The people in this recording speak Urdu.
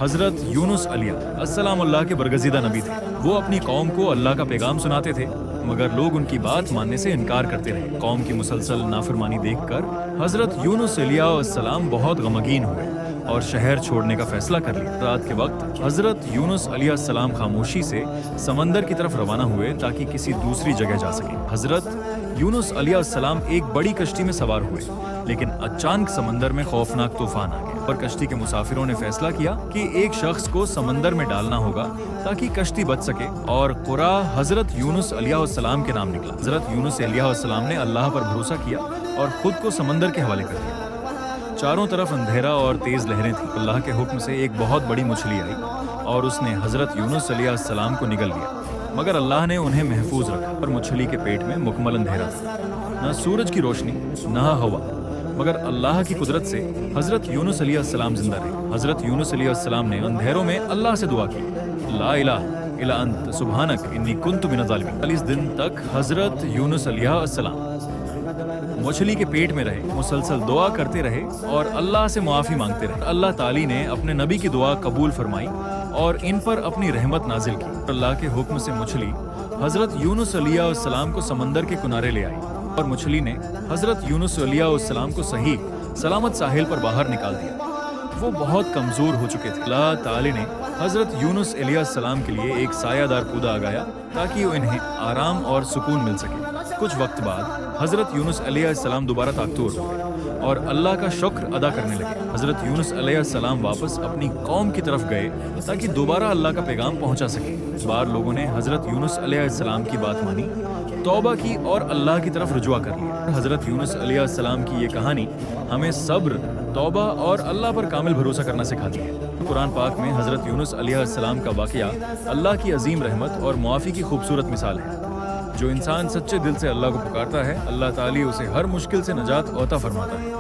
حضرت یونس علیہ السلام اللہ کے برگزیدہ نبی تھے۔ وہ اپنی قوم کو اللہ کا پیغام سناتے تھے مگر لوگ ان کی بات ماننے سے انکار کرتے رہے۔ قوم کی مسلسل نافرمانی دیکھ کر حضرت یونس علیہ السلام بہت غمگین ہوئے اور شہر چھوڑنے کا فیصلہ کر لیا۔ رات کے وقت حضرت یونس علیہ السلام خاموشی سے سمندر کی طرف روانہ ہوئے تاکہ کسی دوسری جگہ جا سکیں۔ حضرت یونس علیہ السلام ایک بڑی کشتی میں سوار ہوئے لیکن اچانک سمندر میں خوفناک طوفان آ گیا اور کشتی کے مسافروں نے فیصلہ کیا کہ ایک شخص کو سمندر میں ڈالنا ہوگا تاکہ کشتی بچ سکے اور قرا حضرت یونس علیہ السلام کے نام نکلا۔ حضرت یونس علیہ السلام نے اللہ پر بھروسہ کیا اور خود کو سمندر کے حوالے کر دیا۔ چاروں طرف اندھیرا اور تیز لہریں تھیں۔ اللہ کے حکم سے ایک بہت بڑی مچھلی آئی اور اس نے حضرت یونس علیہ السلام کو نگل لیا مگر اللہ نے انہیں محفوظ رکھا اور مچھلی کے پیٹ میں مکمل اندھیرا تھا، نہ سورج کی روشنی نہ ہوا، مگر اللہ کی قدرت سے حضرت یونس علیہ السلام زندہ رہے۔ حضرت یونس علیہ السلام نے اندھیروں میں اللہ سے دعا کی، لا الہ الا انت سبحانک انی کنت من الظالمین۔ 40 دن تک حضرت یونس علیہ السلام مچھلی کے پیٹ میں رہے، مسلسل دعا کرتے رہے اور اللہ سے معافی مانگتے رہے۔ اللہ تعالی نے اپنے نبی کی دعا قبول فرمائی اور ان پر اپنی رحمت نازل کی۔ اللہ کے حکم سے مچھلی حضرت یونس علیہ السلام کو سمندر کے کنارے لے آئی اور مچھلی نے حضرت یونس علیہ السلام کو صحیح سلامت ساحل پر باہر نکال دیا۔ وہ بہت کمزور ہو چکے تھے۔ اللہ تعالی نے حضرت یونس علیہ السلام کے لیے ایک سایہ دار پودا اگایا تاکہ انہیں آرام اور سکون مل سکے۔ کچھ وقت بعد حضرت یونس علیہ السلام دوبارہ طاقتور ہو گئے اور اللہ کا شکر ادا کرنے لگے۔ حضرت یونس علیہ السلام واپس اپنی قوم کی طرف گئے تاکہ دوبارہ اللہ کا پیغام پہنچا سکیں۔ اس بار لوگوں نے حضرت یونس علیہ السلام کی بات مانی، توبہ کی اور اللہ کی طرف رجوع کر لیا۔ حضرت یونس علیہ السلام کی یہ کہانی ہمیں صبر، توبہ اور اللہ پر کامل بھروسہ کرنا سکھاتی ہے۔ قرآن پاک میں حضرت یونس علیہ السلام کا واقعہ اللہ کی عظیم رحمت اور معافی کی خوبصورت مثال ہے۔ جو انسان سچے دل سے اللہ کو پکارتا ہے، اللہ تعالی اسے ہر مشکل سے نجات عطا فرماتا ہے۔